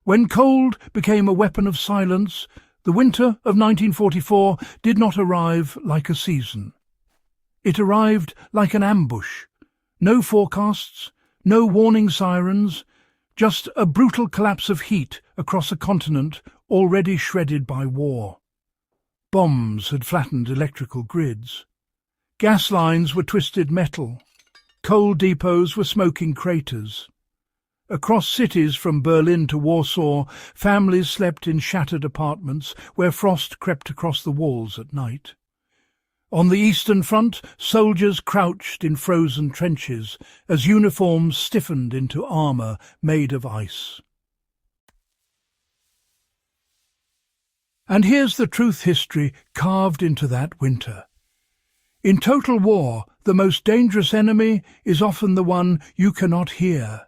When cold became a weapon of silence, the winter of 1944 did not arrive like a season. It arrived like an ambush. No forecasts, no warning sirens, just a brutal collapse of heat across a continent already shredded by war. Bombs had flattened electrical grids. Gas lines were twisted metal. Coal depots were smoking craters. Across cities from Berlin to Warsaw, families slept in shattered apartments where frost crept across the walls at night. On the Eastern Front, soldiers crouched in frozen trenches as uniforms stiffened into armour made of ice. And here's the truth history carved into that winter. In total war, the most dangerous enemy is often the one you cannot hear.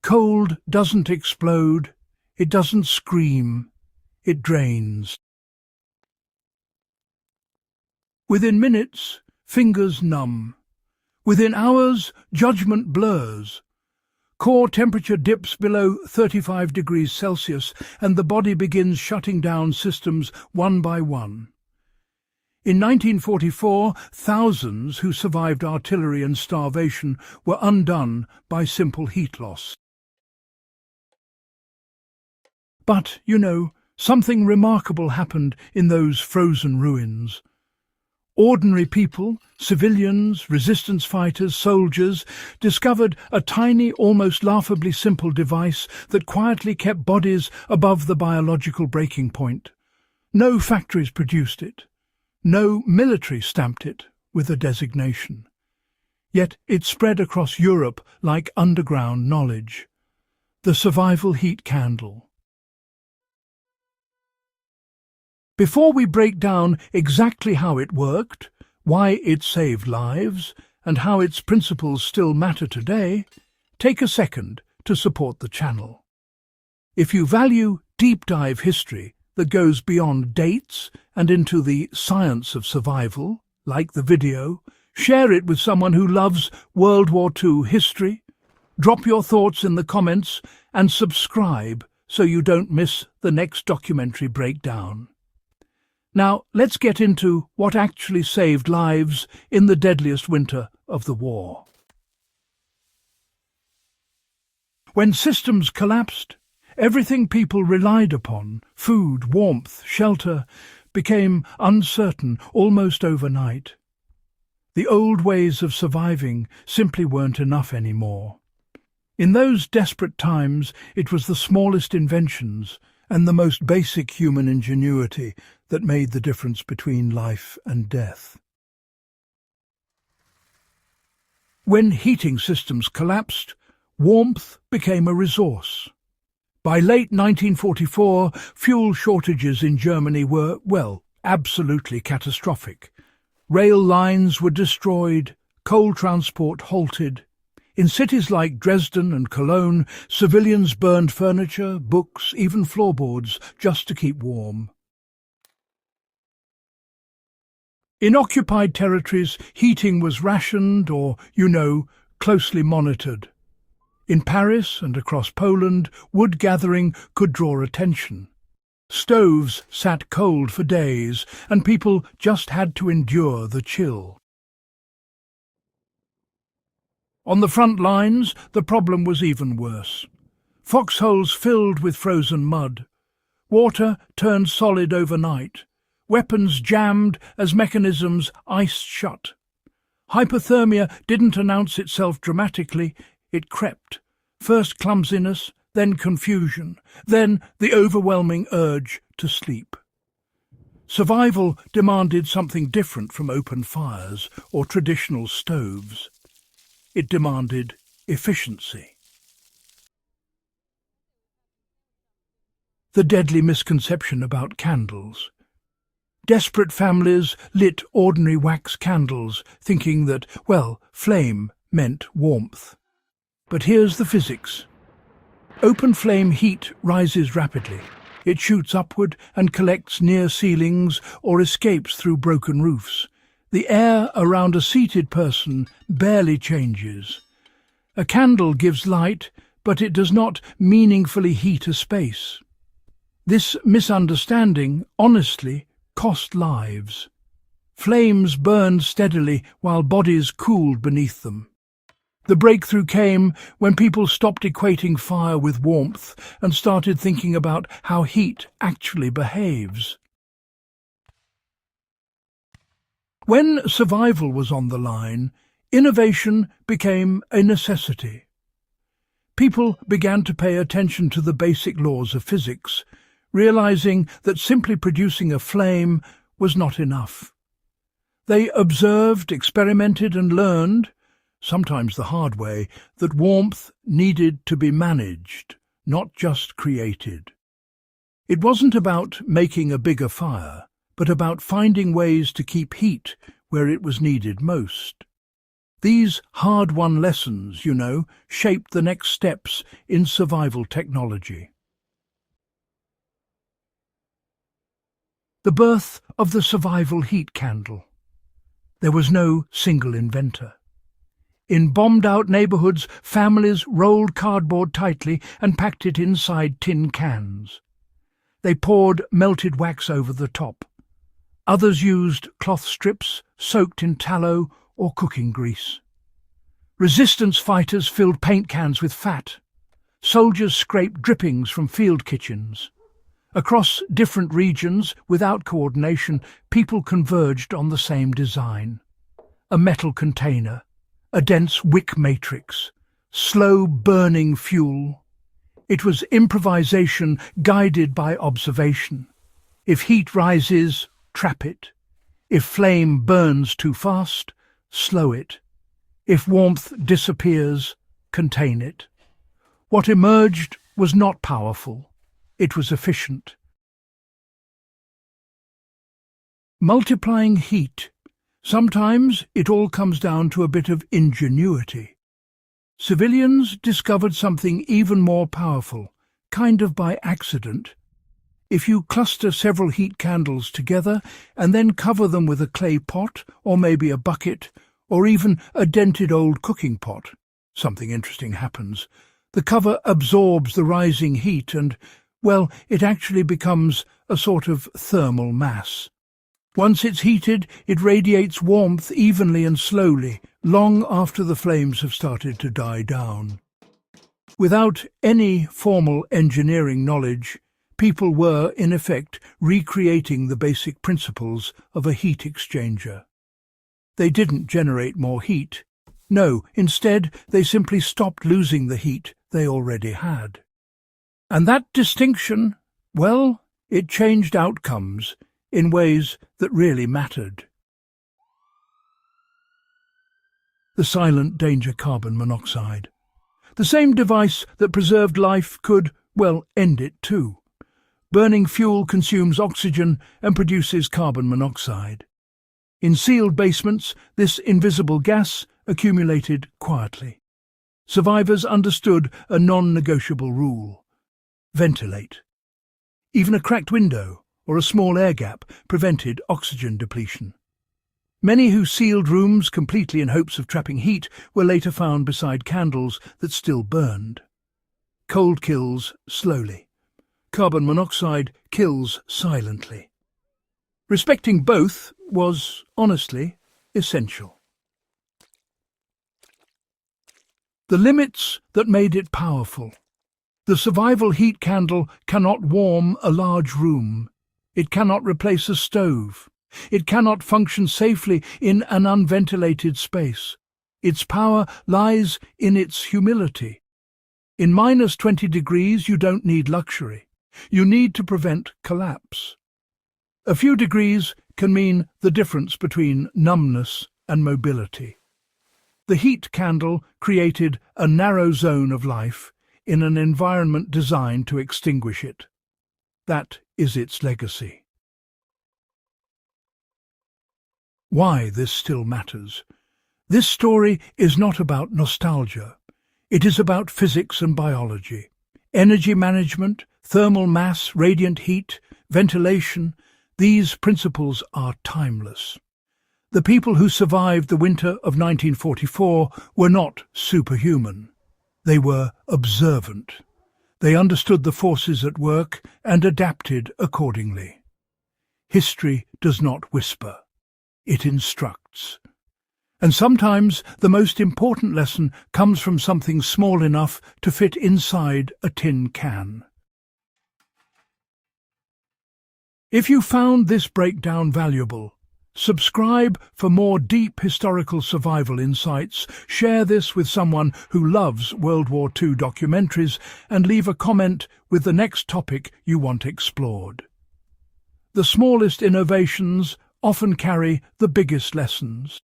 Cold doesn't explode, it doesn't scream, it drains. Within minutes, fingers numb. Within hours, judgment blurs. Core temperature dips below 35 degrees Celsius and the body begins shutting down systems one by one. In 1944, thousands who survived artillery and starvation were undone by simple heat loss. But, something remarkable happened in those frozen ruins. Ordinary people, civilians, resistance fighters, soldiers, discovered a tiny, almost laughably simple device that quietly kept bodies above the biological breaking point. No factories produced it. No military stamped it with a designation. Yet it spread across Europe like underground knowledge. The survival heat candle. Before we break down exactly how it worked, why it saved lives, and how its principles still matter today, take a second to support the channel. If you value deep dive history that goes beyond dates and into the science of survival, like the video, share it with someone who loves World War II history, drop your thoughts in the comments and subscribe so you don't miss the next documentary breakdown. Now, let's get into what actually saved lives in the deadliest winter of the war. When systems collapsed, everything people relied upon, food, warmth, shelter, became uncertain almost overnight. The old ways of surviving simply weren't enough anymore. In those desperate times, it was the smallest inventions and the most basic human ingenuity that made the difference between life and death. When heating systems collapsed, warmth became a resource. By late 1944, fuel shortages in Germany were, absolutely catastrophic. Rail lines were destroyed, coal transport halted. In cities like Dresden and Cologne, civilians burned furniture, books, even floorboards, just to keep warm. In occupied territories, heating was rationed or, closely monitored. In Paris and across Poland, wood gathering could draw attention. Stoves sat cold for days, and people just had to endure the chill. On the front lines, the problem was even worse. Foxholes filled with frozen mud. Water turned solid overnight. Weapons jammed as mechanisms iced shut. Hypothermia didn't announce itself dramatically, it crept. First clumsiness, then confusion, then the overwhelming urge to sleep. Survival demanded something different from open fires or traditional stoves. It demanded efficiency. The deadly misconception about candles. Desperate families lit ordinary wax candles, thinking that, flame meant warmth. But here's the physics. Open flame heat rises rapidly. It shoots upward and collects near ceilings or escapes through broken roofs. The air around a seated person barely changes. A candle gives light, but it does not meaningfully heat a space. This misunderstanding, honestly, cost lives. Flames burned steadily while bodies cooled beneath them. The breakthrough came when people stopped equating fire with warmth and started thinking about how heat actually behaves. When survival was on the line, innovation became a necessity. People began to pay attention to the basic laws of physics, realizing that simply producing a flame was not enough. They observed, experimented and learned, sometimes the hard way, that warmth needed to be managed, not just created. It wasn't about making a bigger fire, but about finding ways to keep heat where it was needed most. These hard-won lessons, shaped the next steps in survival technology. The birth of the survival heat candle. There was no single inventor. In bombed-out neighborhoods, families rolled cardboard tightly and packed it inside tin cans. They poured melted wax over the top. Others used cloth strips soaked in tallow or cooking grease. Resistance fighters filled paint cans with fat. Soldiers scraped drippings from field kitchens. Across different regions, without coordination, people converged on the same design. A metal container, a dense wick matrix, slow-burning fuel. It was improvisation guided by observation. If heat rises, trap it. If flame burns too fast, slow it. If warmth disappears, contain it. What emerged was not powerful. It was efficient. Multiplying heat. Sometimes it all comes down to a bit of ingenuity. Civilians discovered something even more powerful, kind of by accident. If you cluster several heat candles together and then cover them with a clay pot or maybe a bucket or even a dented old cooking pot, something interesting happens. The cover absorbs the rising heat and, well, it actually becomes a sort of thermal mass. Once it's heated, it radiates warmth evenly and slowly, long after the flames have started to die down. Without any formal engineering knowledge, people were, in effect, recreating the basic principles of a heat exchanger. They didn't generate more heat. No, instead, they simply stopped losing the heat they already had. And that distinction, well, it changed outcomes in ways that really mattered. The silent danger carbon monoxide. The same device that preserved life could, well, end it too. Burning fuel consumes oxygen and produces carbon monoxide. In sealed basements, this invisible gas accumulated quietly. Survivors understood a non-negotiable rule: ventilate. Even a cracked window or a small air gap prevented oxygen depletion. Many who sealed rooms completely in hopes of trapping heat were later found beside candles that still burned. Cold kills slowly. Carbon monoxide kills silently. Respecting both was, honestly, essential. The limits that made it powerful. The survival heat candle cannot warm a large room. It cannot replace a stove. It cannot function safely in an unventilated space. Its power lies in its humility. In -20 degrees, you don't need luxury. You need to prevent collapse. A few degrees can mean the difference between numbness and mobility. The heat candle created a narrow zone of life in an environment designed to extinguish it. That is its legacy. Why this still matters. This story is not about nostalgia. It is about physics and biology. Energy management, thermal mass, radiant heat, ventilation, these principles are timeless. The people who survived the winter of 1944 were not superhuman. They were observant. They understood the forces at work and adapted accordingly. History does not whisper. It instructs. And sometimes the most important lesson comes from something small enough to fit inside a tin can. If you found this breakdown valuable, subscribe for more deep historical survival insights, share this with someone who loves World War II documentaries, and leave a comment with the next topic you want explored. The smallest innovations often carry the biggest lessons.